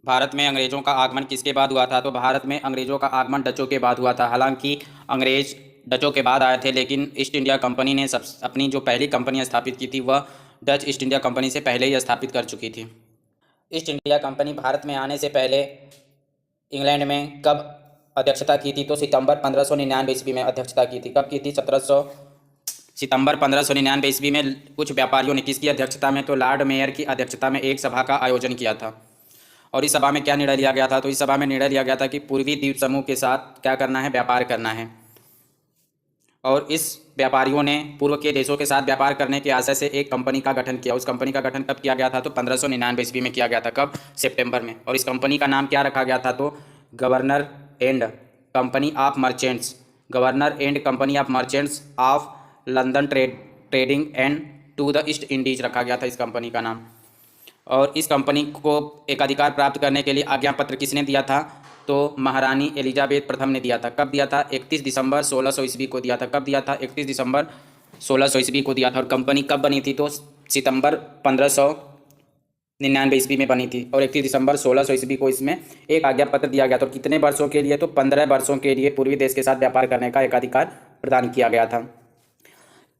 भारत में अंग्रेज़ों का आगमन किसके बाद हुआ था? तो भारत में अंग्रेज़ों का आगमन डचों के बाद हुआ था। हालांकि अंग्रेज़ डचों के बाद आए थे, लेकिन ईस्ट इंडिया कंपनी ने सब अपनी जो पहली कंपनी स्थापित की थी वह डच ईस्ट इंडिया कंपनी से पहले ही स्थापित कर चुकी थी। ईस्ट इंडिया कंपनी भारत में आने से पहले इंग्लैंड में कब अध्यक्षता की थी? तो सितंबर 1599 ईस्वी में अध्यक्षता की थी। कब की थी? 1700 सितंबर 1599 ईस्वी में कुछ व्यापारियों ने किसकी अध्यक्षता में? तो लॉर्ड मेयर की अध्यक्षता में एक सभा का आयोजन किया था। और इस सभा में क्या निर्णय लिया गया था? तो इस सभा में निर्णय लिया गया था कि पूर्वी द्वीप समूह के साथ क्या करना है? व्यापार करना है। और इस व्यापारियों ने पूर्व के देशों के साथ व्यापार करने के आशय से एक कंपनी का गठन किया। उस कंपनी का गठन कब किया गया था? तो 1599 ईस्वी में किया गया था। कब? सितंबर में। और इस कंपनी का नाम क्या रखा गया था? तो Governor and Company of Merchants, Governor and Company of Merchants of London Trading and to the East Indies रखा गया था इस कंपनी का नाम। और इस कंपनी को एक अधिकार प्राप्त करने के लिए आज्ञा पत्र किसने दिया था? तो महारानी एलिजाबेथ प्रथम ने दिया था। कब दिया था? 31 दिसंबर 1600 ईस्वी को दिया था। कब दिया था? 31 दिसंबर 1600 ईस्वी को दिया था। और कंपनी कब बनी थी? तो सितंबर 1599 ईस्वी में बनी थी। और 31 दिसंबर 1600 ईस्वी को इसमें एक आज्ञा पत्र दिया गया था। तो कितने वर्षों के लिए? तो 15 वर्षों के लिए पूर्वी देश के साथ व्यापार करने का एक अधिकार प्रदान किया गया था।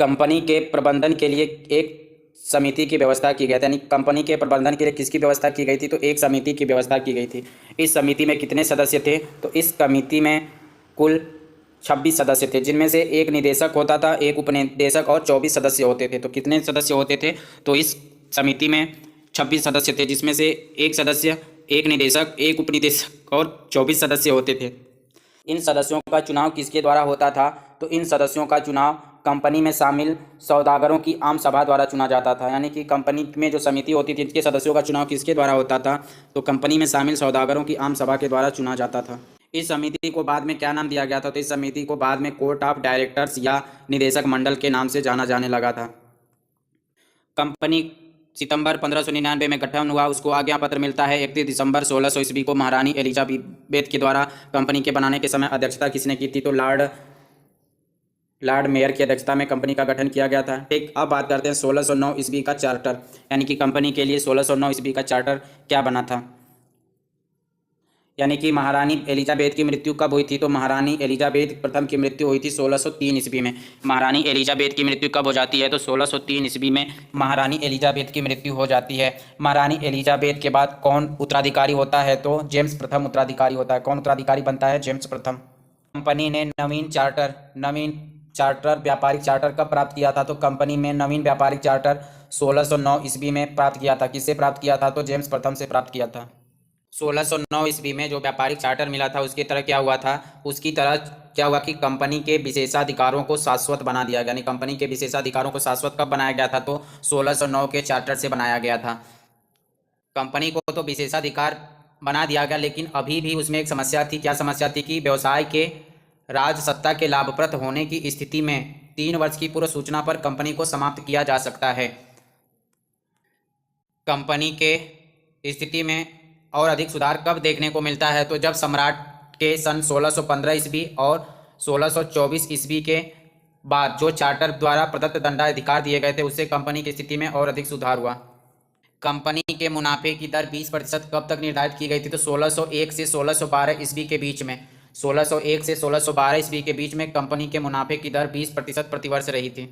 कंपनी के प्रबंधन के लिए एक समिति की व्यवस्था की गई थी। यानी कंपनी के प्रबंधन के लिए किसकी व्यवस्था की गई थी? तो एक समिति की व्यवस्था की गई थी। इस समिति में कितने सदस्य थे? तो इस समिति में कुल 26 सदस्य थे, जिनमें से एक निदेशक होता था, एक उपनिदेशक और 24 सदस्य होते थे। तो कितने सदस्य होते थे? तो इस समिति में 26 सदस्य थे, जिसमें से एक सदस्य, एक निदेशक, एक उपनिदेशक और 24 सदस्य होते थे। इन सदस्यों का चुनाव किसके द्वारा होता था? तो इन सदस्यों का चुनाव कंपनी में शामिल सौदागरों की आम सभा द्वारा चुना जाता था। यानी कि कंपनी में जो समिति होती थी, इसके सदस्यों का चुनाव किसके द्वारा होता था? तो कंपनी में शामिल सौदागरों की आम सभा के द्वारा चुना जाता था। इस समिति को बाद में क्या नाम दिया गया था? तो इस समिति को बाद में कोर्ट ऑफ डायरेक्टर्स या निदेशक मंडल के नाम से जाना जाने लगा था। कंपनी सितंबर 1599 में गठन हुआ, उसको आज्ञा पत्र मिलता है 31 दिसंबर 1600 ईस्वी को महारानी एलिजाबेथ के द्वारा। कंपनी के बनाने के समय अध्यक्षता किसने की थी? तो लॉर्ड मेयर की अध्यक्षता में कंपनी का गठन किया गया था। ठीक, अब बात करते हैं 1609 ईस्वी का चार्टर, यानी कि कंपनी के लिए 1609 ईस्वी का चार्टर क्या बना था? यानी कि महारानी एलिजाबेथ की मृत्यु कब हुई थी? तो महारानी एलिजाबेथ प्रथम की मृत्यु हुई थी 1603 ईस्वी में। महारानी एलिजाबेथ की मृत्यु कब हो जाती है? तो 1603 ईस्वी में महारानी एलिजाबेथ की मृत्यु हो जाती है। महारानी एलिजाबेथ के बाद कौन उत्तराधिकारी होता है? तो जेम्स प्रथम उत्तराधिकारी होता है। कौन उत्तराधिकारी बनता है? जेम्स प्रथम। कंपनी ने नवीन चार्टर व्यापारिक चार्टर कब प्राप्त किया था? तो कंपनी में नवीन व्यापारिक चार्टर 1609 ईस्वी में प्राप्त किया था। किससे प्राप्त किया था? तो जेम्स प्रथम से प्राप्त किया था। 1609 ईस्वी में जो व्यापारिक चार्टर मिला था, उसकी तरह क्या हुआ था? उसकी तरह क्या हुआ कि कंपनी के विशेषाधिकारों को शाश्वत बना दिया गया। यानी कंपनी के विशेषाधिकारों को शाश्वत कब बनाया गया था? तो 1609 के चार्टर से बनाया गया था। कंपनी को तो विशेषाधिकार बना दिया गया, लेकिन अभी भी उसमें एक समस्या थी। क्या समस्या थी? कि व्यवसाय के राजसत्ता के लाभप्रद होने की स्थिति में 3 वर्ष की पूर्व सूचना पर कंपनी को समाप्त किया जा सकता है। कंपनी के स्थिति में और अधिक सुधार कब देखने को मिलता है? तो जब सम्राट के सन 1615 ईस्वी और 1624 ईस्वी के बाद जो चार्टर द्वारा प्रदत्त दंडाधिकार दिए गए थे, उससे कंपनी की स्थिति में और अधिक सुधार हुआ। कंपनी के मुनाफे की दर 20% कब तक निर्धारित की गई थी? तो 1601 से 1612 ईस्वी के बीच में। 1601 से 1612 ईस्वी के बीच में कंपनी के मुनाफे की दर 20% प्रतिवर्ष रही थी।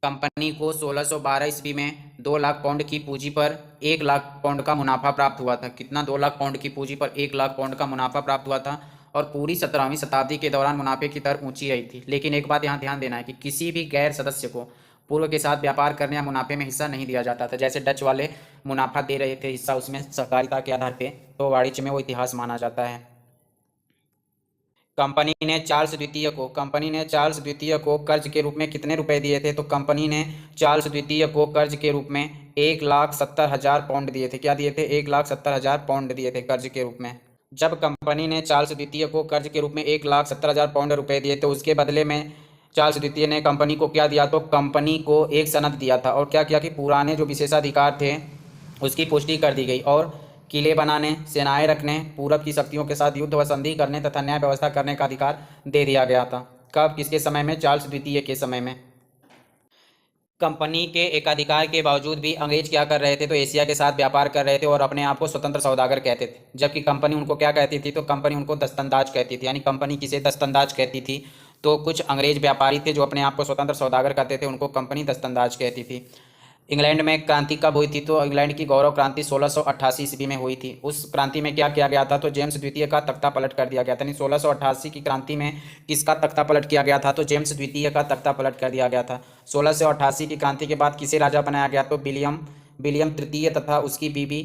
कंपनी को 1612 ईस्वी में 2 लाख पाउंड की पूंजी पर 1 लाख पाउंड का मुनाफा प्राप्त हुआ था। कितना? 2 लाख पाउंड की पूंजी पर 1 लाख पाउंड का मुनाफा प्राप्त हुआ था। और पूरी 17वीं शताब्दी के दौरान मुनाफे की दर ऊंची रही थी। लेकिन एक बात यहाँ ध्यान देना है कि किसी भी गैर सदस्य को पूर्व के साथ व्यापार करने या मुनाफे में हिस्सा नहीं दिया जाता था। जैसे डच वाले मुनाफा दे रहे थे हिस्सा, उसमें सहकारिता के आधार पे, तो वाणिज्य में वो इतिहास माना जाता है। कंपनी ने चार्ल्स द्वितीय को कर्ज के रूप में कितने रुपए दिए थे? तो कंपनी ने चार्ल्स द्वितीय को कर्ज के रूप में 1,70,000 पाउंड दिए थे। क्या दिए थे? 1,70,000 पाउंड दिए थे कर्ज के रूप में। जब कंपनी ने चार्ल्स द्वितीय को कर्ज के रूप में 1,70,000 पाउंड रुपए दिए, तो उसके बदले में चार्ल्स द्वितीय ने कंपनी को क्या दिया? तो कंपनी को एक सनद दिया था। और क्या किया कि पुराने जो विशेषाधिकार थे उसकी पुष्टि कर दी गई, और किले बनाने, सेनाएं रखने, पूरब की शक्तियों के साथ युद्ध व संधि करने तथा न्याय व्यवस्था करने का अधिकार दे दिया गया था। कब? किसके समय में? चार्ल्स द्वितीय के समय में। कंपनी के एकाधिकार के बावजूद भी अंग्रेज क्या कर रहे थे, तो एशिया के साथ व्यापार कर रहे थे और अपने आप को स्वतंत्र सौदागर कहते थे, जबकि कंपनी उनको क्या कहती थी, तो कंपनी उनको दस्तंदाज कहती थी। यानी कंपनी किसे दस्तंदाज कहती थी, तो कुछ अंग्रेज व्यापारी थे जो अपने आप को स्वतंत्र सौदागर कहते थे, उनको कंपनी दस्तंदाज कहती थी। इंग्लैंड में क्रांति कब हुई थी, तो इंग्लैंड की गौरव क्रांति 1688 ईस्वी में हुई थी। उस क्रांति में क्या किया गया था, तो जेम्स द्वितीय का तख्ता पलट कर दिया गया था। यानी 1688 की क्रांति में किसका तख्ता पलट किया गया था, तो जेम्स द्वितीय का तख्ता पलट कर दिया गया था। 1688 की क्रांति के बाद किसे राजा बनाया गया, तो विलियम विलियम तृतीय तथा उसकी बीबी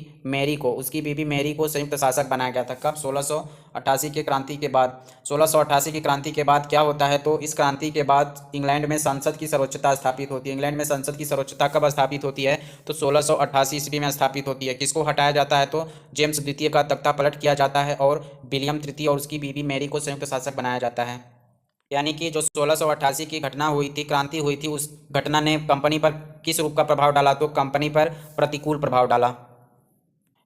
मैरी को संयुक्त शासक बनाया गया था। कब, 1688 की क्रांति के बाद। 1688 की क्रांति के बाद क्या होता है, तो इस क्रांति के बाद इंग्लैंड में संसद की सर्वोच्चता स्थापित होती है। इंग्लैंड में संसद की सर्वोच्चता कब स्थापित होती है, तो 1688 ईस्वी में स्थापित होती है। किसको हटाया जाता है, तो जेम्स द्वितीय का तख्ता पलट किया जाता है और विलियम तृतीय और उसकी बीबी मैरी को संयुक्त शासक बनाया जाता है। यानी कि जो 1688 की घटना हुई थी, क्रांति हुई थी, उस घटना ने कंपनी पर किस रूप का प्रभाव डाला, तो कंपनी पर प्रतिकूल प्रभाव डाला।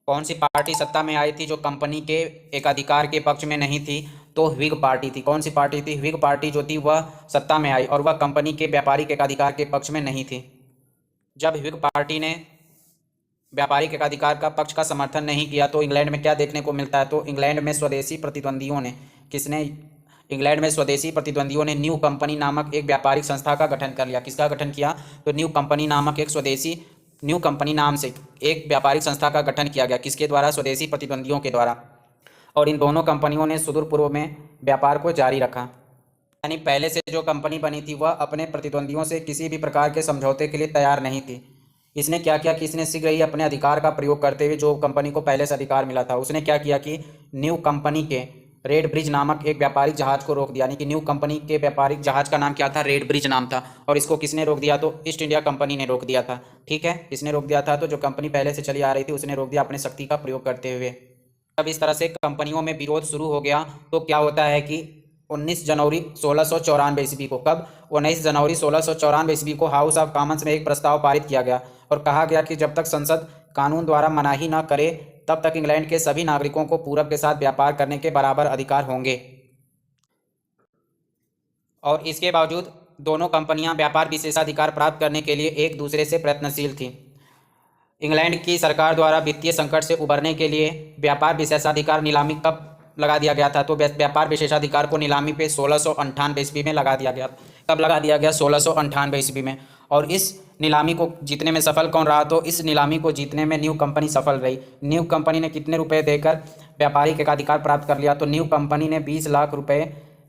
कौन सी पार्टी सत्ता में आई थी जो कंपनी के एकाधिकार के पक्ष में नहीं थी, तो व्हिग पार्टी थी। कौन सी पार्टी थी, व्हिग पार्टी जो थी वह सत्ता में आई और वह कंपनी के व्यापारिक एकाधिकार के पक्ष में नहीं थी। जब व्हिग पार्टी ने व्यापारिक एकाधिकार का पक्ष का समर्थन नहीं किया, तो इंग्लैंड में क्या देखने को मिलता है, तो इंग्लैंड में स्वदेशी प्रतिद्वंदियों ने न्यू कंपनी नामक एक व्यापारिक संस्था का गठन कर लिया। किसका गठन किया, तो न्यू कंपनी नामक न्यू कंपनी नाम से एक व्यापारिक संस्था का गठन किया गया। किसके द्वारा, स्वदेशी प्रतिद्वंदियों के द्वारा। और इन दोनों कंपनियों ने सुदूर पूर्व में व्यापार को जारी रखा। यानी पहले से जो कंपनी बनी थी वह अपने प्रतिद्वंदियों से किसी भी प्रकार के समझौते के लिए तैयार नहीं थी। इसने क्या किया कि इसने शीघ्र ही अपने अधिकार का प्रयोग करते हुए, जो कंपनी को पहले से अधिकार मिला था, उसने क्या किया कि न्यू कंपनी के रेड ब्रिज नामक एक व्यापारिक जहाज को रोक दिया। यानी कि न्यू कंपनी के व्यापारिक जहाज का नाम क्या था, रेड ब्रिज नाम था। और इसको किसने रोक दिया, तो ईस्ट इंडिया कंपनी ने रोक दिया था। ठीक है, इसने रोक दिया था, तो जो कंपनी पहले से चली आ रही थी उसने रोक दिया अपने शक्ति का प्रयोग करते हुए। जब इस तरह से कंपनियों में विरोध शुरू हो गया, तो क्या होता है कि 19 जनवरी 1694 ईस्वी को, कब, 19 जनवरी 1694 ईस्वी को हाउस ऑफ कॉमन्स में एक प्रस्ताव पारित किया गया और कहा गया कि जब तक संसद कानून द्वारा मनाही न करे तब तक इंग्लैंड के सभी नागरिकों को पूरब के साथ व्यापार करने के बराबर अधिकार होंगे। और इसके बावजूद दोनों कंपनियां व्यापार विशेषाधिकार प्राप्त करने के लिए एक दूसरे से प्रयत्नशील थीं। इंग्लैंड की सरकार द्वारा वित्तीय संकट से उबरने के लिए व्यापार विशेषाधिकार नीलामी कब लगा दिया गया था, तो व्यापार विशेषाधिकार को नीलामी पे 1698 ईस्वी में लगा दिया गया। कब लगा दिया गया, 1698 ईस्वी में। और इस नीलामी को जीतने में सफल कौन रहा, तो इस नीलामी को जीतने में न्यू कंपनी सफल रही। न्यू कंपनी ने कितने रुपए देकर व्यापारिक एकाधिकार प्राप्त कर लिया, तो न्यू कंपनी ने 20 लाख रुपए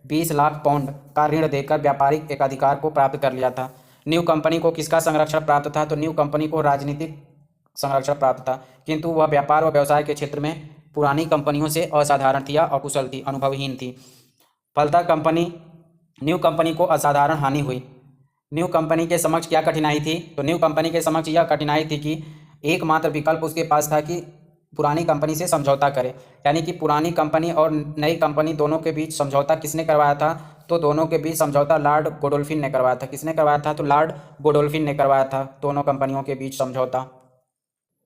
20 लाख पाउंड का ऋण देकर व्यापारिक एकाधिकार को प्राप्त कर लिया था। न्यू कंपनी को किसका संरक्षण प्राप्त था, तो न्यू कंपनी को राजनीतिक संरक्षण प्राप्त था, किंतु वह व्यापार व व्यवसाय के क्षेत्र में पुरानी कंपनियों से असाधारण थी या अकुशल थी, अनुभवहीन थी। फलतः न्यू कंपनी को असाधारण हानि हुई। न्यू कंपनी के समक्ष क्या कठिनाई थी, तो न्यू कंपनी के समक्ष यह कठिनाई थी कि एकमात्र विकल्प उसके पास था कि पुरानी कंपनी से समझौता करे। यानी कि पुरानी कंपनी और नई कंपनी दोनों के बीच समझौता किसने करवाया था, तो दोनों के बीच समझौता लॉर्ड गोडोल्फिन ने करवाया था। किसने करवाया था, तो लॉर्ड गोडोल्फिन ने करवाया था दोनों कंपनियों के बीच समझौता।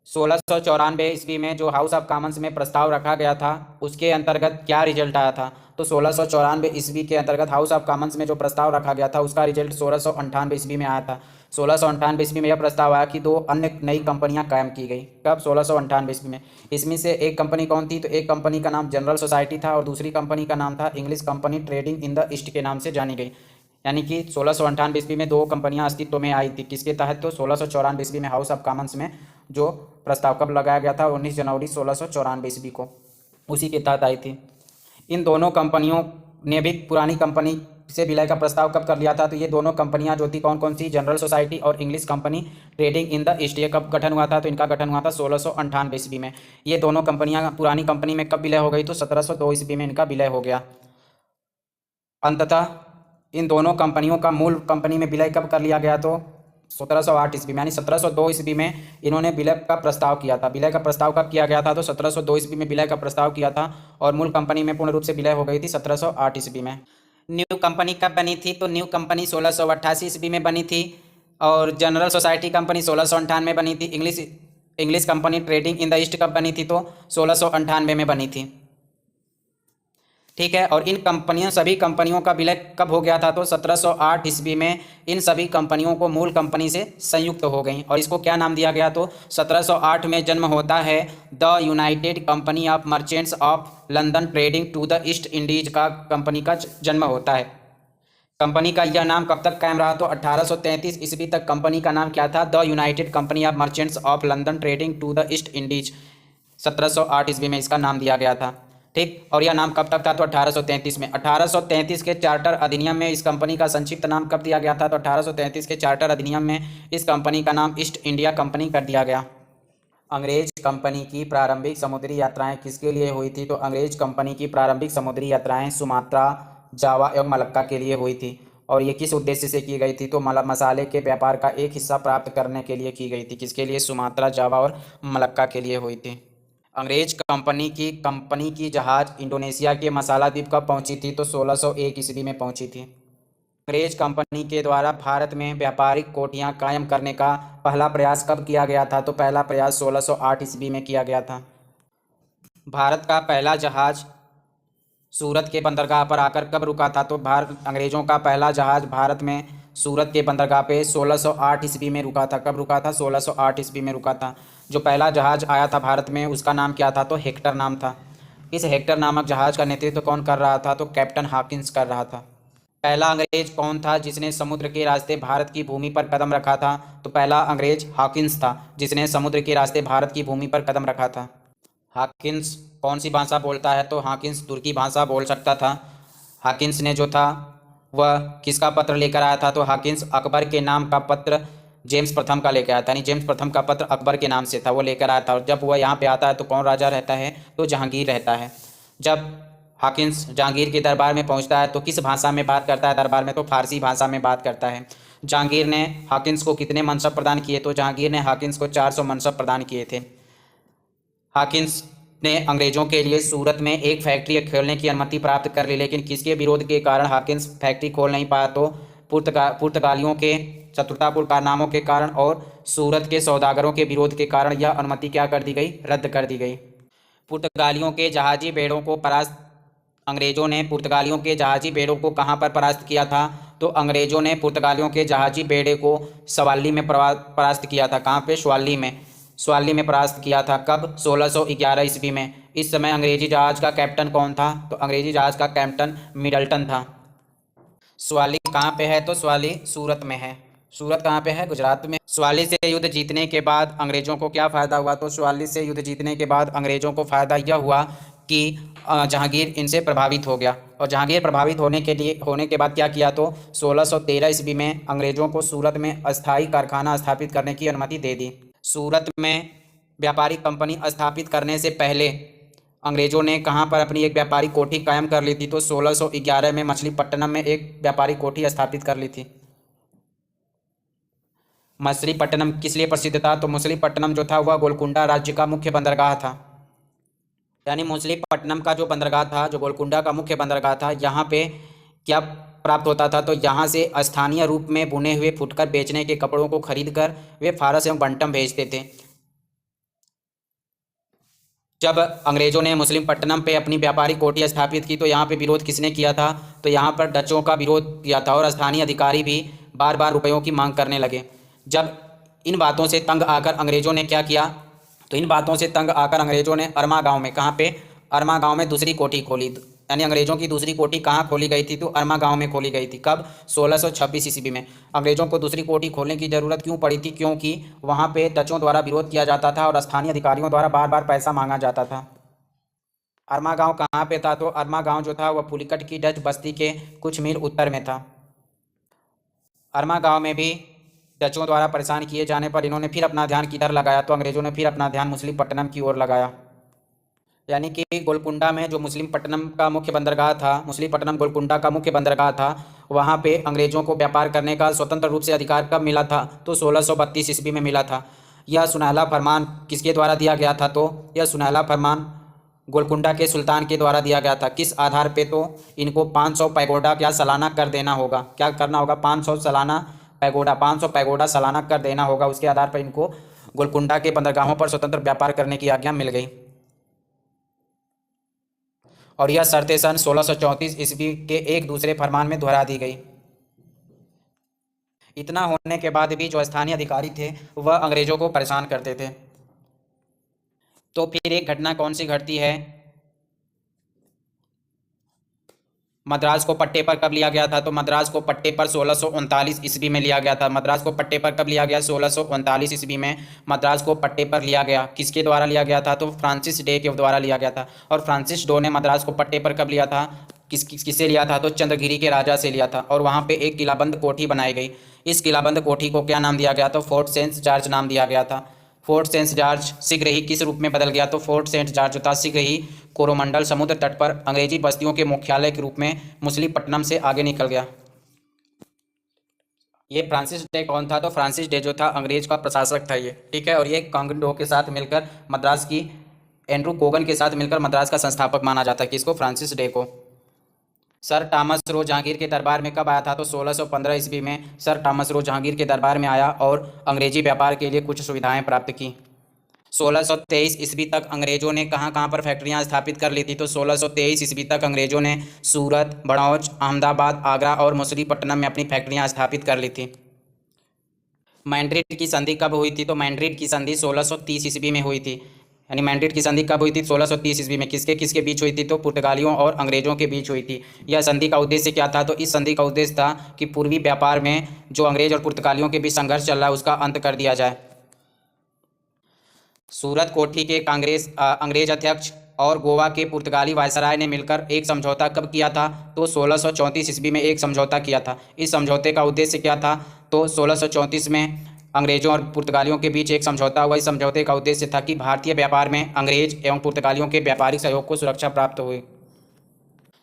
1694 ईस्वी में जो हाउस ऑफ कॉमन्स में प्रस्ताव रखा गया था उसके अंतर्गत क्या रिजल्ट आया था, तो 1694 ईस्वी के अंतर्गत हाउस ऑफ कॉमन्स में जो प्रस्ताव रखा गया था उसका रिजल्ट 1698 ईस्वी में आया था। 1698 ईस्वी में यह प्रस्ताव आया कि 2 अन्य नई कंपनियां कायम की गई। कब, 1698 ईस्वी में। इसमें से एक कंपनी कौन थी, तो एक कंपनी का नाम जनरल सोसाइटी था और दूसरी कंपनी का नाम था English company trading in the east के नाम से जानी गई। यानी कि 1698 ईस्वी में 2 कंपनियां अस्तित्व में आई थी। किसके तहत, तो 1694 ईस्वी में हाउस ऑफ कॉमन्स में जो प्रस्ताव कब लगाया गया था, 19 जनवरी 1694 ईस्वी को, उसी के तहत आई थी। इन दोनों कंपनियों ने भी पुरानी कंपनी से विलय का प्रस्ताव कब कर लिया था, तो ये दोनों कंपनियां जो थी कौन कौन सी, जनरल सोसाइटी और English company trading in the east. ये कब गठन हुआ था, तो इनका गठन हुआ था 1698 ईस्वी में। ये दोनों कंपनियां पुरानी कंपनी में कब विलय हो गई, तो 1702 ईस्वी में इनका विलय हो गया। अंततः इन दोनों कंपनियों का मूल कंपनी में विलय कब कर लिया गया, तो 1708 ईस्वी में। यानी 1702 ईस्वी में इन्होंने विलय का प्रस्ताव किया था। विलय का प्रस्ताव कब किया गया था, तो 1702 ईस्वी में विलय का प्रस्ताव किया था और मूल कंपनी में पूर्ण रूप से विलय हो गई थी 1708 ईस्वी में। न्यू कंपनी कब बनी थी, तो न्यू कंपनी 1688 ईस्वी में बनी थी और जनरल सोसाइटी कंपनी 1698 में बनी थी। English company trading in the east कब बनी थी, तो 1698 में बनी थी। ठीक है। और इन कंपनियों सभी कंपनियों का विलय कब हो गया था? तो 1708 ईस्वी में इन सभी कंपनियों को मूल कंपनी से संयुक्त हो गई और इसको क्या नाम दिया गया? तो 1708 में जन्म होता है the United Company of Merchants of London Trading to the East Indies का कंपनी का जन्म होता है। कंपनी का यह नाम कब तक कायम रहा? तो 1833 ईस्वी तक कंपनी का नाम क्या था? The United Company of Merchants of London Trading to the East Indies. 1708 ईस्वी में इसका नाम दिया गया था। ठीक। और यह नाम कब तक था? तो 1833 में। 1833 के चार्टर अधिनियम में इस कंपनी का संक्षिप्त नाम कब दिया गया था? तो 1833 के चार्टर अधिनियम में इस कंपनी का नाम ईस्ट इंडिया कंपनी कर दिया गया। अंग्रेज कंपनी की प्रारंभिक समुद्री यात्राएं किसके लिए हुई थी? तो अंग्रेज कंपनी की प्रारंभिक समुद्री यात्राएं सुमात्रा, जावा एवं मलक्का के लिए हुई थी। और ये किस उद्देश्य से की गई थी? तो मसाले के व्यापार का एक हिस्सा प्राप्त करने के लिए की गई थी। किसके लिए? सुमात्रा, जावा और मलक्का के लिए हुई थी। अंग्रेज कंपनी की जहाज इंडोनेशिया के मसाला द्वीप कब पहुंची थी? तो 1601 ईस्वी में पहुंची थी। अंग्रेज कंपनी के द्वारा भारत में व्यापारिक कोठियां कायम करने का पहला प्रयास कब किया गया था? तो पहला प्रयास 1608 ईस्वी में किया गया था। भारत का पहला जहाज सूरत के बंदरगाह पर आकर कब रुका था? तो अंग्रेजों का पहला जहाज भारत में सूरत के बंदरगाह पे 1608 ईस्वी में रुका था। कब रुका था? 1608 ईस्वी में रुका था। जो पहला जहाज आया था भारत में उसका नाम क्या था? तो हेक्टर नाम था। इस हेक्टर नामक जहाज का नेतृत्व कौन कर रहा था? तो कैप्टन हॉकिंस कर रहा था। पहला अंग्रेज कौन था जिसने समुद्र के रास्ते भारत की भूमि पर कदम रखा था? तो पहला अंग्रेज हॉकिंस था जिसने समुद्र के रास्ते भारत की भूमि पर कदम रखा था। हॉकिंस कौन सी भाषा बोलता है? तो हॉकिंस तुर्की भाषा बोल सकता था। हॉकिंस ने जो था वह किसका पत्र लेकर आया था? तो हॉकिंस अकबर के नाम का पत्र जेम्स प्रथम का लेकर आया था। यानी जेम्स प्रथम का पत्र अकबर के नाम से था, वो लेकर आया था। और जब वह यहाँ पे आता है तो कौन राजा रहता है? तो जहांगीर रहता है। जब हॉकिंस जहांगीर के दरबार में पहुँचता है तो किस भाषा में बात करता है दरबार में? तो फारसी भाषा में बात करता है। जहांगीर ने हॉकिंस को कितने मनसब प्रदान किए? तो जहांगीर ने हॉकिंस को 400 मनसब प्रदान किए थे। हॉकिंस ने अंग्रेजों के लिए सूरत में एक फैक्ट्री खोलने की अनुमति प्राप्त कर ली, लेकिन किसके विरोध के कारण हॉकिंस फैक्ट्री खोल नहीं पाया? तो पुर्तगालियों के चतुरतापूर्ण कारनामों के कारण और सूरत के सौदागरों के विरोध के कारण यह अनुमति क्या कर दी गई? रद्द कर दी गई। पुर्तगालियों के जहाजी बेड़ों को परास्त अंग्रेजों ने पुर्तगालियों के जहाजी बेड़ों को कहाँ पर परास्त किया था? तो अंग्रेजों ने पुर्तगालियों के जहाजी बेड़े को सवाली में परास्त किया था। कहाँ पे? स्वाली में परास्त किया था। कब? 1611 ईस्वी में। इस समय अंग्रेजी जहाज का कैप्टन कौन था? तो अंग्रेजी जहाज का कैप्टन मिडल्टन था। स्वाली कहाँ पे है? तो स्वाली सूरत में है। सूरत कहाँ पे है? गुजरात में। स्वाली से युद्ध जीतने के बाद अंग्रेजों को क्या फ़ायदा हुआ? तो स्वाली से युद्ध जीतने के बाद अंग्रेजों को फ़ायदा यह हुआ कि जहांगीर इनसे प्रभावित हो गया। और जहांगीर प्रभावित होने के बाद क्या किया? तो 1613 ईस्वी में अंग्रेजों को सूरत में अस्थायी कारखाना स्थापित करने की अनुमति दे दी। सूरत में व्यापारिक कंपनी स्थापित करने से पहले अंग्रेजों ने कहाँ पर अपनी एक व्यापारिक कोठी कायम कर ली थी? तो 1611 में मछलीपट्टनम में एक व्यापारिक कोठी स्थापित कर ली थी। मछलीपट्टनम किस लिए प्रसिद्ध था? तो मछलीपट्टनम जो था वह गोलकुंडा राज्य का मुख्य बंदरगाह था। यानी मछलीपट्टनम का जो बंदरगाह था, जो गोलकुंडा का मुख्य बंदरगाह था, यहाँ पे क्या प्राप्त होता था? तो यहाँ से स्थानीय रूप में बुने हुए फुटकर बेचने के कपड़ों को खरीदकर वे फारस एवं बंटम भेजते थे। जब अंग्रेजों ने मुस्लिमपट्टनम पे अपनी व्यापारिक कोठी स्थापित की तो यहाँ पे विरोध किसने किया था? तो यहाँ पर डचों का विरोध किया था और स्थानीय अधिकारी भी बार बार रुपयों की मांग करने लगे। जब इन बातों से तंग आकर अंग्रेजों ने क्या किया? तो इन बातों से तंग आकर अंग्रेजों ने अरमा गांव में, कहाँ पे? अरमा गांव में दूसरी कोठी खोली। यानी अंग्रेजों की दूसरी कोठी कहाँ खोली गई थी? तो अरमा गांव में खोली गई थी। कब? 1626 ईस्वी में। अंग्रेजों को दूसरी कोठी खोलने की ज़रूरत क्यों पड़ी थी? क्योंकि वहाँ पे डचों द्वारा विरोध किया जाता था और स्थानीय अधिकारियों द्वारा बार बार पैसा मांगा जाता था। अरमा गांव कहाँ पे था? तो अरमा गांव जो था वह पुलिकट की डच बस्ती के कुछ मील उत्तर में था। अरमा गांव में भी डचों द्वारा परेशान किए जाने पर इन्होंने फिर अपना ध्यान किधर लगाया? तो अंग्रेजों ने फिर अपना ध्यान मछलीपट्टनम की ओर लगाया। यानी कि गोलकुंडा में जो मछलीपट्टनम का मुख्य बंदरगाह था, मछलीपट्टनम गोलकुंडा का मुख्य बंदरगाह था, वहाँ पे अंग्रेजों को व्यापार करने का स्वतंत्र रूप से अधिकार कब मिला था? तो 1632 ईस्वी में मिला था। यह सुनहला फरमान किसके द्वारा दिया गया था? तो यह सुनहला फरमान गोलकुंडा के सुल्तान के द्वारा दिया गया था। किस आधार पे? तो इनको 500 पैगोडा क्या सालाना कर देना होगा। क्या करना होगा? 500 सालाना पैगोडा, 500 पैगोडा सालाना कर देना होगा। उसके आधार पर इनको गोलकुंडा के बंदरगाहों पर स्वतंत्र व्यापार करने की आज्ञा मिल गई। और यह शर्तें सन 1634 ईस्वी के एक दूसरे फरमान में दोहरा दी गई। इतना होने के बाद भी जो स्थानीय अधिकारी थे वह अंग्रेजों को परेशान करते थे। तो फिर एक घटना कौन सी घटती है? मद्रास को पट्टे पर कब लिया गया था? तो मद्रास को पट्टे पर 1639 ईस्वी में लिया गया था। मद्रास को पट्टे पर कब लिया गया? 1639 ईस्वी में मद्रास को पट्टे पर लिया गया। किसके द्वारा लिया गया था? तो फ्रांसिस डे के द्वारा लिया गया था। और फ्रांसिस डे ने मद्रास को पट्टे पर कब लिया था? किससे लिया था? तो चंद्रगिरी के राजा से लिया था। और वहाँ पे एक किलाबंद कोठी बनाई गई। इस किलाबंद कोठी को क्या नाम दिया गया? तो फोर्ट सेंट जॉर्ज नाम दिया गया था। फोर्ट सेंट जॉर्ज शीघ्र ही किस रूप में बदल गया? तो फोर्ट सेंट जॉर्ज जो था शीघ्र ही कोरोमंडल समुद्र तट पर अंग्रेजी बस्तियों के मुख्यालय के रूप में मछलीपट्टनम से आगे निकल गया। ये फ्रांसिस डे कौन था? तो फ्रांसिस डे जो था अंग्रेज का प्रशासक था ये, ठीक है। और ये कांगडो के साथ मिलकर मद्रास की एंड्रू कोगन के साथ मिलकर मद्रास का संस्थापक माना जाता है। किसको? फ्रांसिस डे को। सर टॉमस रो जहांगीर के दरबार में कब आया था? तो 1615 ईस्वी में सर टॉमस रो जहांगीर के दरबार में आया और अंग्रेजी व्यापार के लिए कुछ सुविधाएं प्राप्त की। 1623 ईस्वी तक अंग्रेजों ने कहाँ कहाँ पर फैक्ट्रियाँ स्थापित कर ली थी? तो 1623 ईस्वी तक अंग्रेजों ने सूरत, बड़ौच, अहमदाबाद, आगरा और मछलीपट्टनम में अपनी फैक्ट्रियाँ स्थापित कर ली थी। मैड्रिड की संधि कब हुई थी? तो मैड्रिड की संधि 1630 ईस्वी में हुई थी। यानी मैड्रिड की संधि कब हुई थी? 1630 ईस्वी में। किसके किसके बीच हुई थी? तो पुर्तगालियों और अंग्रेजों के बीच हुई थी। यह संधि का उद्देश्य क्या था? तो इस संधि का उद्देश्य था कि पूर्वी व्यापार में जो अंग्रेज और पुर्तगालियों के बीच संघर्ष चल रहा है उसका अंत कर दिया जाए। सूरत कोठी के अंग्रेज अध्यक्ष और गोवा के पुर्तगाली वायसराय ने मिलकर एक समझौता कब किया था? तो 1634 ईस्वी में एक समझौता किया था। इस समझौते का उद्देश्य क्या था? तो 1634 में अंग्रेजों और पुर्तगालियों के बीच एक समझौता हुआ। इस समझौते का उद्देश्य था कि भारतीय व्यापार में अंग्रेज एवं पुर्तगालियों के व्यापारिक सहयोग को सुरक्षा प्राप्त हुई।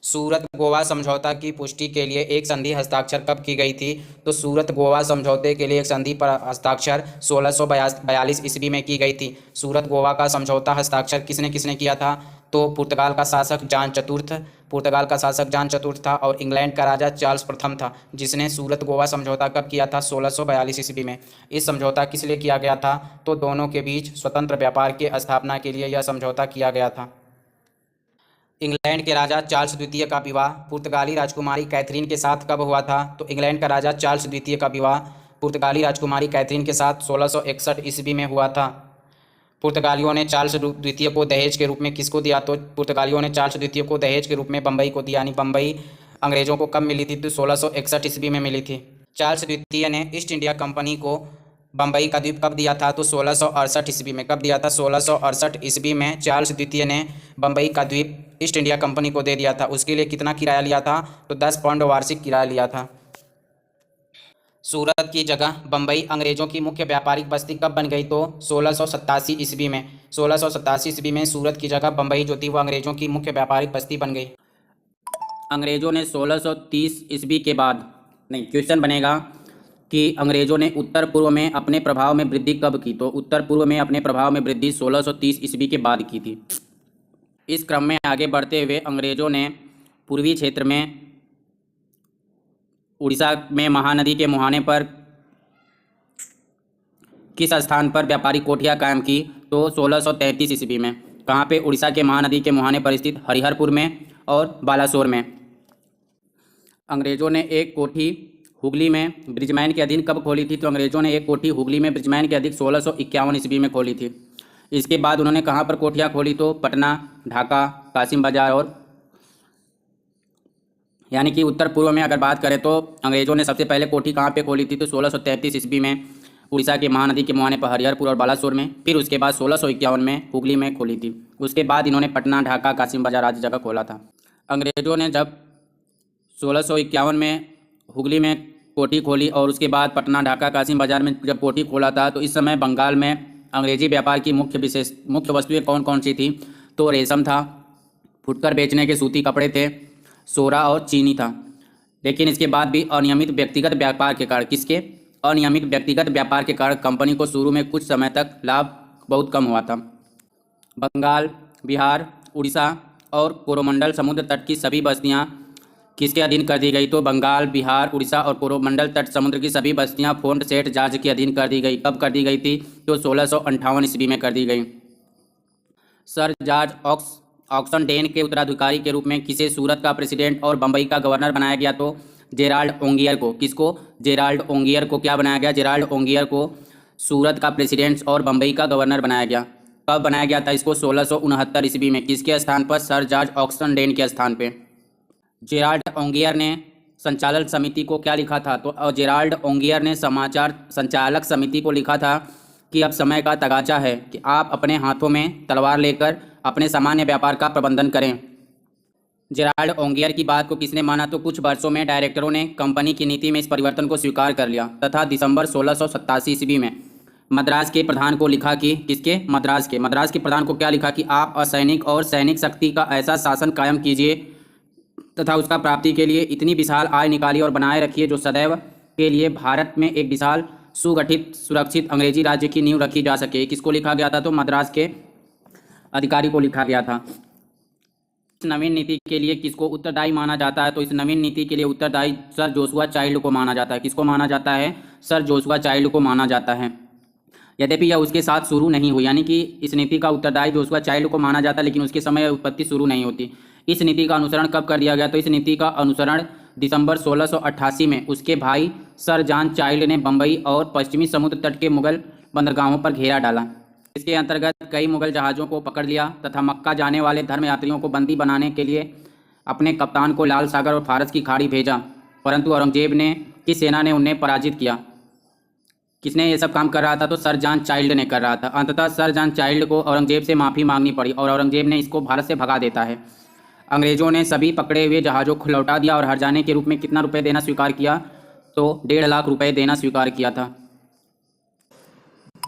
सूरत गोवा समझौता की पुष्टि के लिए एक संधि हस्ताक्षर कब की गई थी? तो सूरत गोवा समझौते के लिए एक संधि पर हस्ताक्षर 1642 ईस्वी में की गई थी। सूरत गोवा का समझौता हस्ताक्षर किसने किसने किया था? तो पुर्तगाल का शासक जॉन चतुर्थ था और इंग्लैंड का राजा चार्ल्स प्रथम था, जिसने सूरत गोवा समझौता कब किया था? 1642 ईस्वी में। इस समझौता किस लिए किया गया था? तो दोनों के बीच स्वतंत्र व्यापार की स्थापना के लिए यह समझौता किया गया था। इंग्लैंड के राजा चार्ल्स द्वितीय का विवाह पुर्तगाली राजकुमारी कैथरीन के साथ कब हुआ था? तो इंग्लैंड का राजा चार्ल्स द्वितीय का विवाह पुर्तगाली राजकुमारी कैथरीन के साथ 1661 ईस्वी में हुआ था। पुर्तगालियों ने चार्ल्स द्वितीय को दहेज के रूप में किसको दिया? तो पुर्तगालियों ने चार्ल्स द्वितीय को दहेज के रूप में बम्बई को दिया। यानी बम्बई अंग्रेजों को कब मिली थी? तो 1661 ईस्वी में मिली थी। चार्ल्स द्वितीय ने ईस्ट इंडिया कंपनी को बम्बई का द्वीप कब दिया था? तो 1668 ईस्वी में। कब दिया था? 1668 ईस्वी में चार्ल्स द्वितीय ने बम्बई का द्वीप ईस्ट इंडिया कंपनी को दे दिया था। उसके लिए कितना किराया लिया था? तो 10 पाउंड वार्षिक किराया लिया था। सूरत की जगह बम्बई अंग्रेजों की मुख्य व्यापारिक बस्ती कब बन गई? तो 1687 ईस्वी में। 1687 ईस्वी में सूरत की जगह बम्बई जो थी वो अंग्रेजों की मुख्य व्यापारिक बस्ती बन गई। अंग्रेजों ने 1630 ईस्वी के बाद, नहीं, क्वेश्चन बनेगा कि अंग्रेजों ने उत्तर पूर्व में अपने प्रभाव में वृद्धि कब की? तो उत्तर पूर्व में अपने प्रभाव में वृद्धि 1630 ईस्वी के बाद की थी। इस क्रम में आगे बढ़ते हुए अंग्रेजों ने पूर्वी क्षेत्र में उड़ीसा में महानदी के मुहाने पर किस स्थान पर व्यापारिक कोठियाँ कायम की? तो 1633 ईस्वी में। कहाँ पे? उड़ीसा के महानदी के मुहाने पर स्थित हरिहरपुर में और बालासोर में। अंग्रेजों ने एक कोठी हुगली में ब्रिजमैन के अधीन कब खोली थी? तो अंग्रेजों ने एक कोठी हुगली में ब्रिजमैन के अधीन 1651 ईस्वी में खोली थी। इसके बाद उन्होंने कहाँ पर कोठियाँ खोली? तो पटना, ढाका, कासिम बाजार और, यानी कि उत्तर पूर्व में अगर बात करें तो अंग्रेजों ने सबसे पहले कोठी कहाँ पे खोली थी? तो 1633 ईस्वी में उड़ीसा के महानदी के मुहाने पर हरिहरपुर और बालासोर में। फिर उसके बाद 1651 में हुगली में खोली थी। उसके बाद इन्होंने पटना, ढाका, कासिम बाजार आदि जगह खोला था। अंग्रेजों ने जब 1651 में हुगली में कोठी खोली और उसके बाद पटना, ढाका, कासिम बाजार में जब कोठी खोला था, तो इस समय बंगाल में अंग्रेजी व्यापार की मुख्य वस्तुएं कौन कौन सी थी? तो रेशम था, फुटकर बेचने के सूती कपड़े थे, सोरा और चीनी था। लेकिन इसके बाद भी अनियमित व्यक्तिगत व्यापार के कारण, किसके? अनियमित व्यक्तिगत व्यापार के कारण कंपनी को शुरू में कुछ समय तक लाभ बहुत कम हुआ था। बंगाल, बिहार, उड़ीसा और कोरोमंडल समुद्र तट की सभी बस्तियां किसके अधीन कर दी गई? तो बंगाल, बिहार, उड़ीसा और कोरोमंडल तट समुद्र की सभी बस्तियां फोर्ट सेठ जॉर्ज के अधीन कर दी गई। कब कर दी गई थी? तो 1658 ईस्वी में कर दी गई। सर जॉर्ज ऑक्सन डेन के उत्तराधिकारी के रूप में किसे सूरत का प्रेसिडेंट और बम्बई का गवर्नर बनाया गया? तो जेराल्ड ओंगियर को। किसको? जेराल्ड ओंगियर को क्या बनाया गया? जेराल्ड ओंगियर को सूरत का प्रेसिडेंट और बम्बई का गवर्नर बनाया गया। कब बनाया गया था इसको? 1669 ईस्वी में। किसके स्थान पर? सर जॉर्ज ऑक्सन डेन के स्थान पे। जेराल्ड ओंगियर ने संचालक समिति को क्या लिखा था? तो जेराल्ड ओंगियर ने समाचार संचालक समिति को लिखा था कि अब समय का तगाजा है कि आप अपने हाथों में तलवार लेकर अपने सामान्य व्यापार का प्रबंधन करें। जेराल्ड ओंगियर की बात को किसने माना? तो कुछ वर्षों में डायरेक्टरों ने कंपनी की नीति में इस परिवर्तन को स्वीकार कर लिया तथा दिसंबर 1687 ईस्वी में मद्रास के प्रधान को लिखा कि किसके? मद्रास के प्रधान को क्या लिखा कि आप असैनिक और सैनिक शक्ति का ऐसा शासन कायम कीजिए तथा उसका प्राप्ति के लिए इतनी विशाल आय निकालिए और बनाए रखिए जो सदैव के लिए भारत में एक विशाल सुगठित सुरक्षित अंग्रेजी राज्य की नींव रखी जा सके। किसको लिखा गया था? तो मद्रास के अधिकारी को लिखा गया था। इस नवीन नीति के लिए किसको उत्तरदायी माना जाता है? तो इस नवीन नीति के लिए उत्तरदायी सर जोशुआ चाइल्ड को माना जाता है। किसको माना जाता है? सर जोशुआ चाइल्ड को माना जाता है। यद्यपि यह उसके साथ शुरू नहीं हुई, यानी कि इस नीति का उत्तरदायी जोशुआ चाइल्ड को माना जाता है, लेकिन उसके समय उत्पत्ति शुरू नहीं होती। इस नीति का अनुसरण कब कर दिया गया? तो इस नीति का अनुसरण दिसंबर 1688 में उसके भाई सर जॉन चाइल्ड ने बम्बई और पश्चिमी समुद्र तट के मुगल बंदरगाहों पर घेरा डाला। इसके अंतर्गत कई मुगल जहाज़ों को पकड़ लिया तथा मक्का जाने वाले धर्म यात्रियों को बंदी बनाने के लिए अपने कप्तान को लाल सागर और फारस की खाड़ी भेजा, परंतु औरंगजेब ने की सेना ने उन्हें पराजित किया। किसने ये सब काम कर रहा था? तो सर जॉन चाइल्ड ने कर रहा था। अंततः सर जॉन चाइल्ड को औरंगजेब से माफ़ी मांगनी पड़ी और औरंगजेब ने इसको भारत से भगा देता है। अंग्रेज़ों ने सभी पकड़े हुए जहाज़ों को लौटा दिया और हर्जाने के रूप में कितना रुपये देना स्वीकार किया? तो 1.5 लाख रुपये देना स्वीकार किया था।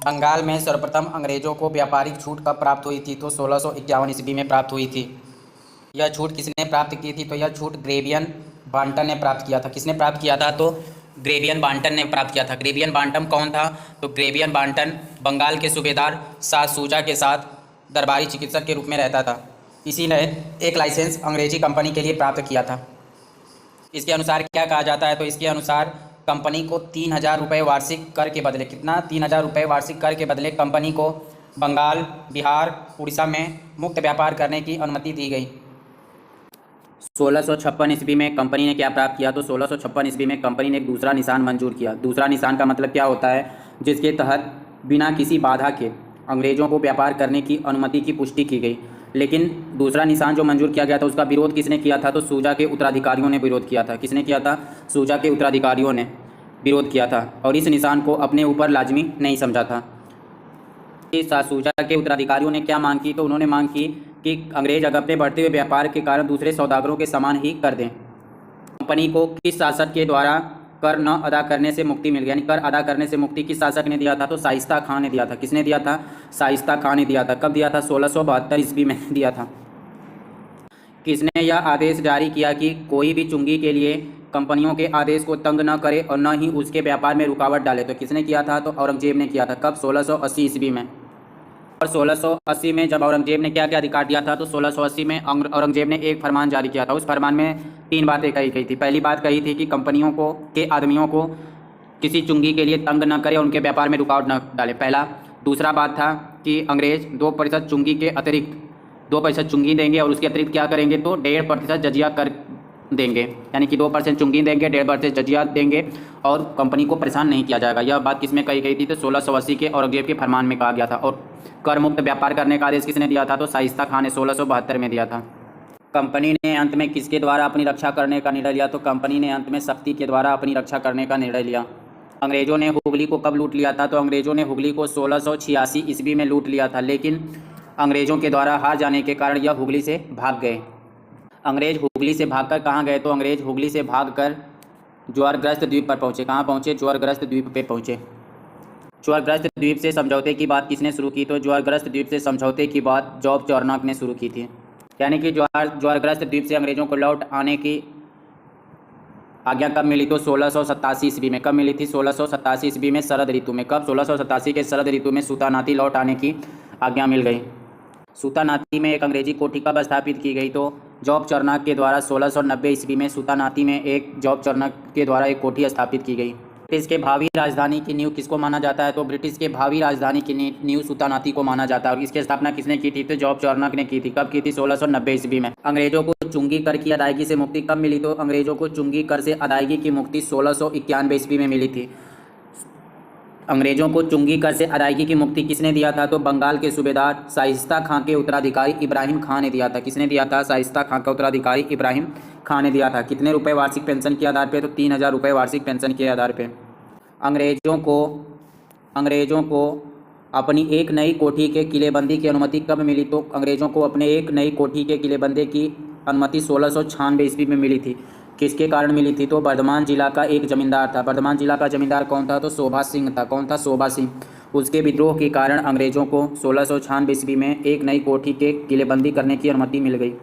बंगाल में सर्वप्रथम अंग्रेज़ों को व्यापारिक छूट कब प्राप्त हुई थी? तो 1651 ईस्वी में प्राप्त हुई थी। यह छूट किसने प्राप्त की थी? तो यह छूट ग्रेवियन बांटन ने प्राप्त किया था। किसने प्राप्त किया था? तो ग्रेवियन बांटन ने प्राप्त किया था। ग्रेवियन बांटन कौन था? तो ग्रेवियन बांटन बंगाल के सूबेदार शाह सूजा के साथ दरबारी चिकित्सक के रूप में रहता था। इसी ने एक लाइसेंस अंग्रेजी कंपनी के लिए प्राप्त किया था। इसके अनुसार क्या कहा जाता है? तो इसके अनुसार कंपनी को 3000 रुपये वार्षिक कर के बदले, कितना? 3000 रुपये वार्षिक कर के बदले कंपनी को बंगाल, बिहार, उड़ीसा में मुक्त व्यापार करने की अनुमति दी गई। 1656 ईस्वी में कंपनी ने क्या प्राप्त किया? तो 1656 ईस्वी में कंपनी ने एक दूसरा निशान मंजूर किया। दूसरा निशान का मतलब क्या होता है? जिसके तहत बिना किसी बाधा के अंग्रेज़ों को व्यापार करने की अनुमति की पुष्टि की गई। लेकिन दूसरा निशान जो मंजूर किया गया था उसका विरोध किसने किया था? तो सूजा के उत्तराधिकारियों ने विरोध किया था। किसने किया था? सूजा के उत्तराधिकारियों ने विरोध किया था और इस निशान को अपने ऊपर लाजमी नहीं समझा था। सूजा के उत्तराधिकारियों ने क्या मांग की? तो उन्होंने मांग की कि अंग्रेज अपने बढ़ते हुए व्यापार के कारण दूसरे सौदागरों के समान ही कर दें। कंपनी को किस शासक के द्वारा कर न अदा करने से मुक्ति मिल गई? यानी कर अदा करने से मुक्ति किस शासक ने दिया था? तो शाइस्ता खां ने दिया था। किसने दिया था? शाइस्ता खां ने दिया था। कब दिया था? 1672 ईस्वी में दिया था। किसने यह आदेश जारी किया कि कोई भी चुंगी के लिए कंपनियों के आदेश को तंग न करे और न ही उसके व्यापार में रुकावट डाले? तो किसने किया था? तो औरंगजेब ने किया था। कब? 1680 ईस्वी में। और 1680 में जब औरंगजेब ने क्या क्या अधिकार दिया था? तो 1680 में औरंगजेब ने एक फरमान जारी किया था। उस फरमान में 3 बातें कही गई थी। पहली बात कही थी कि कंपनियों को के आदमियों को किसी चुंगी के लिए तंग न करे और उनके व्यापार में रुकावट न डाले, पहला। दूसरा बात था कि अंग्रेज 2% चुंगी के अतिरिक्त 2% चुंगी देंगे और उसके अतिरिक्त क्या करेंगे? तो 1.5% जजिया कर देंगे, यानी कि 2% चुंगी देंगे, 1.5% जजिया देंगे और कंपनी को परेशान नहीं किया जाएगा। यह बात किसमें कही गई थी? तो 1680 के औरंगजेब के फरमान में कहा गया था। और कर मुक्त व्यापार करने का आदेश किसने दिया था? तो शाइस्ता खां ने 1672 में दिया था। कंपनी ने अंत में किसके द्वारा अपनी रक्षा करने का निर्णय लिया? तो कंपनी ने अंत में शक्ति के द्वारा अपनी रक्षा करने का निर्णय लिया। अंग्रेज़ों ने हुगली को कब लूट लिया था? तो अंग्रेज़ों ने हुगली को 1686 ईस्वी में लूट लिया था, लेकिन अंग्रेज़ों के द्वारा हार जाने के कारण यह हुगली से भाग गए। अंग्रेज़ हुगली से भागकर कहाँ गए? तो अंग्रेज़ हुगली से भागकर ज्वारग्रस्त द्वीप पर पहुँचे। कहाँ पहुँचे? ज्वारग्रस्त द्वीप पे पहुँचे। ज्वारग्रस्त द्वीप से समझौते की बात किसने शुरू की? तो ज्वारग्रस्त द्वीप से समझौते की बात जॉब चौरनॉक ने शुरू की थी। यानी कि ज्वारग्रस्त द्वीप से अंग्रेज़ों को लौट आने की आज्ञा कब मिली? तो 1687 ईस्वी में। कब मिली थी? 1687 ईस्वी में शरद ऋतु में। कब? 1687 के शरद ऋतु में सूतानाती लौट आने की आज्ञा मिल गई। सूतानाती में एक अंग्रेजी कोठी कब स्थापित की गई? तो जॉब चौरनॉक के द्वारा 1690 ईस्वी में सूतानाती में एक जॉब चौरनॉक के द्वारा एक कोठी स्थापित की गई। ब्रिटिश के भावी राजधानी की नींव किसको माना जाता है? तो ब्रिटिश के भावी राजधानी की नींव सुल्तानाती को माना जाता है। और इसकी स्थापना किसने की थी? तो जॉर्ज चार्नक ने की थी। कब की थी? 1690 ईस्वी में। अंग्रेजों को चुंगी कर की अदायगी से मुक्ति कब मिली? तो अंग्रेजों को चुंगी कर से अदायगी की मुक्ति 1691 ईस्वी में मिली थी। अंग्रेजों को चुंगी कर से अदायगी की मुक्ति किसने दिया था? तो बंगाल के सूबेदार शाइस्ता खां के उत्तराधिकारी इब्राहिम खां ने दिया था। किसने दिया था? शाइस्ता खां का उत्तराधिकारी इब्राहिम खां ने दिया था। कितने रुपए वार्षिक पेंशन के आधार पे? तो 3000 रुपये वार्षिक पेंशन के आधार पे। अंग्रेजों को अपनी एक नई कोठी के किलेबंदी की अनुमति कब मिली? तो अंग्रेजों को अपने एक नई कोठी के किलेबंदी की अनुमति 1696 ईस्वी में मिली थी। किसके कारण मिली थी? तो बर्धमान जिला का एक जमींदार था। बर्धमान जिला का जमींदार कौन था? तो शोभा सिंह था। कौन था? शोभा सिंह। उसके विद्रोह के कारण अंग्रेजों को 1696 ईस्वी में एक नई कोठी के किलेबंदी करने की अनुमति मिल गई।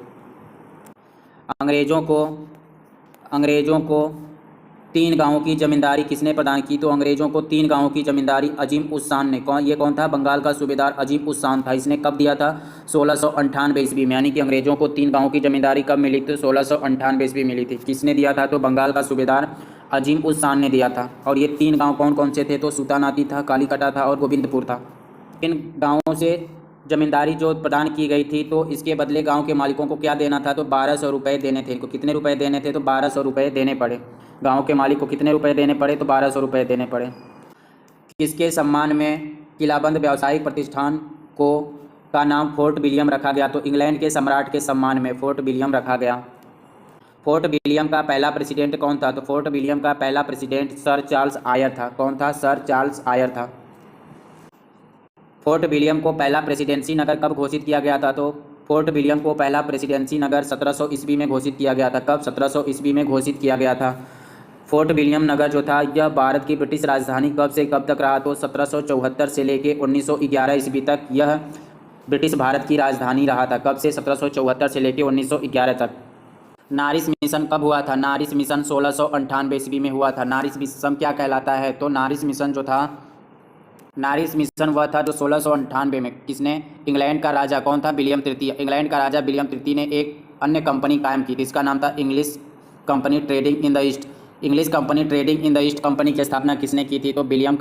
अंग्रेजों को 3 गांवों की जमींदारी किसने प्रदान की? तो अंग्रेजों को 3 गांवों की जमींदारी अजीम उस शान ने। कौन था? बंगाल का सूबेदार अजीम उस शान था। इसने कब दिया था? 1698 ईस्वी में। यानी कि अंग्रेजों को 3 गांवों की जमींदारी कब मिली? तो 1698 ईस्वी मिली थी। किसने दिया था? तो बंगाल का सूबेदार अजीम उस शान ने दिया था। और ये 3 गाँव कौन कौन से थे? तो सुल्तानाती था, कालीकटा था और गोविंदपुर था। इन गाँवों से जमींदारी जो प्रदान की गई थी, तो इसके बदले गांव के मालिकों को क्या देना था? तो 1200 रुपये देने थे। इनको कितने रुपए देने थे? तो 1200 रुपये देने पड़े। गांव के मालिक को कितने रुपए देने पड़े? तो 1200 रुपये देने पड़े। किसके सम्मान में किलाबंद व्यावसायिक प्रतिष्ठान का नाम फोर्ट विलियम रखा गया? तो इंग्लैंड के सम्राट के सम्मान में फोर्ट विलियम रखा गया। फोर्ट विलियम का पहला प्रेसिडेंट कौन था? तो फोर्ट विलियम का पहला प्रेसिडेंट सर चार्ल्स आयर था। कौन था? सर चार्ल्स आयर था। फोर्ट विलियम को पहला प्रेसिडेंसी नगर कब घोषित किया गया था? तो फोर्ट विलियम को पहला प्रेसिडेंसी नगर 1700 ईस्वी में घोषित किया गया था। कब? 1700 ईस्वी में घोषित किया गया था। फोर्ट विलियम नगर जो था, यह भारत की ब्रिटिश राजधानी कब से कब तक रहा? तो 1774 से लेके 1911 ईस्वी तक यह ब्रिटिश भारत की राजधानी रहा था। कब से? 1774 से लेके 1911 तक। नारिस मिशन कब हुआ था? नारिस मिशन 1698 ईस्वी में हुआ था। नारिस मिशन क्या कहलाता है? तो नारिस मिशन वह था जो 1698 में किसने? इंग्लैंड का राजा कौन था? विलियम तृतीय। इंग्लैंड का राजा विलियम तृतीय ने एक अन्य कंपनी कायम की थी। इसका नाम था English company trading in the east. English company trading in the east company की स्थापना किसने की थी? तो इंग्लैंड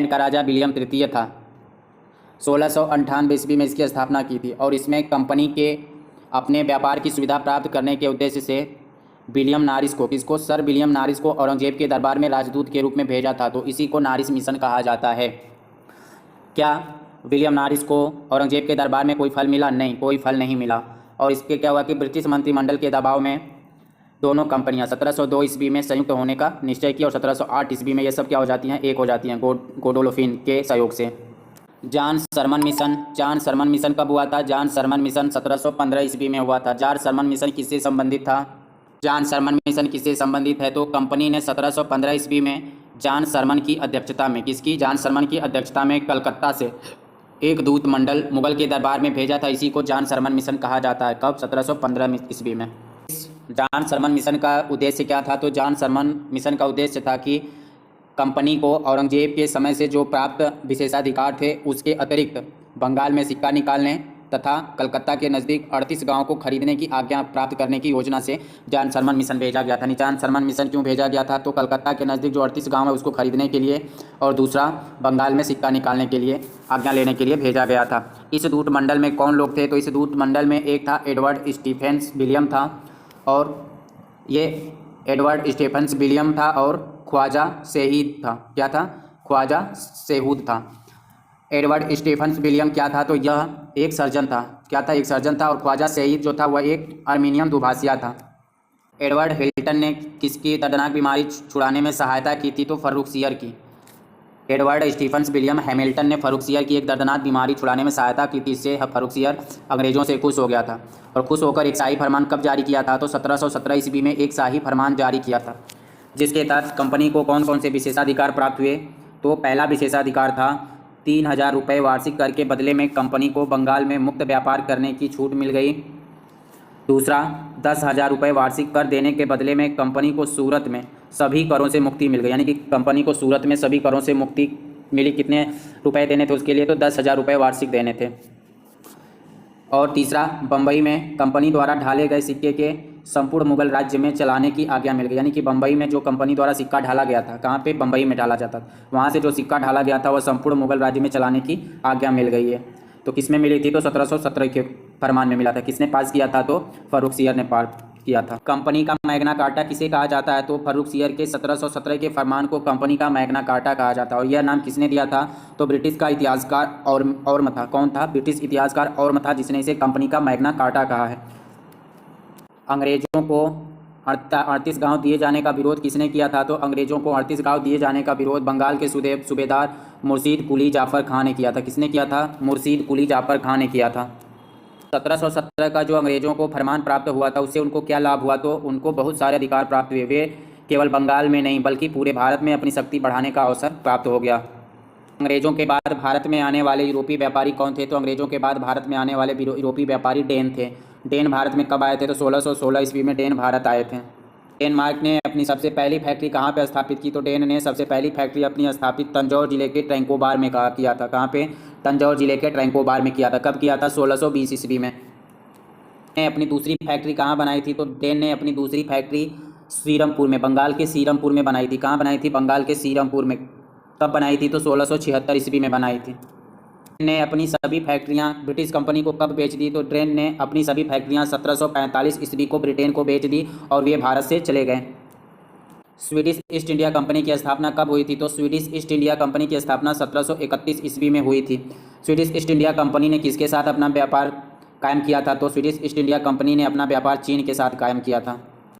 का राजा विलियम तृतीय था। 1698 ईस्वी में इसकी स्थापना की थी। और इसमें कंपनी के अपने व्यापार की सुविधा प्राप्त करने के उद्देश्य से विलियम नारिस को, किसको? सर विलियम नारिस को औरंगजेब के दरबार में राजदूत के रूप में भेजा था। तो इसी को नारिस मिशन कहा जाता है। क्या विलियम नारिस को औरंगजेब के दरबार में कोई फल मिला? नहीं, कोई फल नहीं मिला। और इसके क्या हुआ कि ब्रिटिश मंत्रिमंडल के दबाव में दोनों कंपनियां 1702 ईस्वी में संयुक्त होने का निश्चय किया और 1708 ईस्वी में ये सब क्या हो जाती हैं? एक हो जाती हैं गोडोलोफिन के सहयोग से। जॉन सरमन मिशन कब हुआ था? जॉन सरमन मिशन 1715 ईस्वी में हुआ था। जॉन सरमन मिशन किससे संबंधित था? जॉन सरमन मिशन किससे संबंधित है? तो कंपनी ने 1715 ईस्वी में जॉन सरमन की अध्यक्षता में, किसकी? जॉन सरमन की अध्यक्षता में कलकत्ता से एक दूत मंडल मुगल के दरबार में भेजा था। इसी को जॉन सरमन मिशन कहा जाता है। कब? 1715 ईस्वी में। जॉन सरमन मिशन का उद्देश्य क्या था? तो जॉन सरमन मिशन का उद्देश्य था कि कंपनी को औरंगजेब के समय से जो प्राप्त विशेषाधिकार थे उसके अतिरिक्त बंगाल में सिक्का निकालने तथा कलकत्ता के नज़दीक 38 गांव को खरीदने की आज्ञा प्राप्त करने की योजना से जॉन सरमन मिशन भेजा गया था। जॉन सरमन मिशन क्यों भेजा गया था? तो कलकत्ता के नज़दीक जो 38 गांव है उसको खरीदने के लिए और दूसरा बंगाल में सिक्का निकालने के लिए आज्ञा लेने के लिए भेजा गया था। इस दूत मंडल में कौन लोग थे? तो इस दूत मंडल में एक था एडवर्ड स्टीफेंस विलियम था, और ये एडवर्ड स्टीफेंस विलियम था और ख्वाजा सेहीद था। क्या था? ख्वाजा सेहूद था। एडवर्ड स्टीफेंस विलियम क्या था? तो यह एक सर्जन था। क्या था? एक सर्जन था। और ख्वाजा सेहीद जो था वह एक अर्मीनियन दुभाषिया था। एडवर्ड हिल्टन ने किसकी दर्दनाक बीमारी छुड़ाने में सहायता की थी? तो फर्रुखसियर की। एडवर्ड स्टीफेंस विलियम हैमिल्टन ने फर्रुखसियर की एक दर्दनाक बीमारी छुड़ाने में सहायता की थी। इससे फर्रुखसियर अंग्रेजों से खुश हो गया था और खुश होकर एक शाही फरमान कब जारी किया था? तो 1717 ईस्वी में एक शाही फरमान जारी किया था, जिसके तहत कंपनी को कौन कौन से विशेषाधिकार प्राप्त हुए? तो पहला विशेषाधिकार था 3000 रुपये वार्षिक कर के बदले में कंपनी को बंगाल में मुक्त व्यापार करने की छूट मिल गई। दूसरा, 10,000 रुपये वार्षिक कर देने के बदले में कंपनी को सूरत में सभी करों से मुक्ति मिल गई। यानी कि कंपनी को सूरत में सभी करों से मुक्ति मिली। कितने रुपए देने थे उसके लिए? तो 10,000 रुपये वार्षिक देने थे। और तीसरा, बम्बई में कंपनी द्वारा ढाले गए सिक्के के संपूर्ण मुगल राज्य में चलाने की आज्ञा मिल गई। यानी कि बम्बई में जो कंपनी द्वारा सिक्का ढाला गया था, कहाँ पे, बम्बई में डाला जाता था, वहाँ से जो सिक्का ढाला गया था वह संपूर्ण मुगल राज्य में चलाने की आज्ञा मिल गई है। तो किस में मिली थी? तो 1717 के फरमान में मिला था। किसने पास किया था? तो फर्रुखसियर ने पास किया था। कंपनी का मैग्ना कार्टा किसे कहा जाता है? तो फर्रुखसियर के 1717 के फरमान को कंपनी का मैग्ना कार्टा कहा जाता है। और यह नाम किसने दिया था? तो ब्रिटिश का इतिहासकार औरम था। कौन था? ब्रिटिश इतिहासकार औरम था, जिसने इसे कंपनी का मैग्ना कार्टा कहा है। अंग्रेजों को 38 गांव दिए जाने का विरोध किसने किया था? तो अंग्रेजों को 38 गांव दिए जाने का विरोध बंगाल के सूबेदार मुर्शीद कुली जाफ़र खान ने किया था। किसने किया था? मुर्शीद कुली जाफ़र खान ने किया था। 1717 का जो अंग्रेजों को फरमान प्राप्त हुआ था, उससे उनको क्या लाभ हुआ? तो उनको बहुत सारे अधिकार प्राप्त हुए। वे केवल बंगाल में नहीं बल्कि पूरे भारत में अपनी शक्ति बढ़ाने का अवसर प्राप्त हो गया। अंग्रेजों के बाद भारत में आने वाले यूरोपीय व्यापारी कौन थे? तो अंग्रेजों के बाद भारत में आने वाले यूरोपीय व्यापारी डेन थे। डेन भारत में कब आए थे? तो 1616 ईस्वी में डेन भारत आए थे। डेनमार्क ने अपनी सबसे पहली फैक्ट्री कहाँ पे स्थापित की? तो डेन ने सबसे पहली फैक्ट्री अपनी स्थापित तंजौर जिले के ट्रैंकोबार में किया था। कहाँ पे? तंजौर जिले के ट्रैंकोबार में किया था। कब किया था? 1620 ईस्वी में। ने अपनी दूसरी फैक्ट्री कहाँ बनाई थी? तो डेन ने अपनी दूसरी फैक्ट्री सीरमपुर में, बंगाल के सीरमपुर में बनाई थी। कहाँ बनाई थी? बंगाल के सीरमपुर में। कब बनाई थी? तो 1676 ईस्वी में बनाई थी। ने अपनी सभी फैक्ट्रियां ब्रिटिश कंपनी को कब बेच दी? तो ड्रेन ने अपनी सभी फैक्ट्रियां 1745 ईस्वी को ब्रिटेन को बेच दी और वे भारत से चले गए। स्वीडिश ईस्ट इंडिया कंपनी की स्थापना कब हुई थी? तो स्वीडिश ईस्ट इंडिया कंपनी की स्थापना 1731 ईस्वी में हुई थी। स्वीडिश ईस्ट इंडिया कंपनी ने किसके साथ अपना व्यापार कायम किया था? तो स्वीडिश ईस्ट इंडिया कंपनी ने अपना व्यापार चीन के साथ कायम किया था।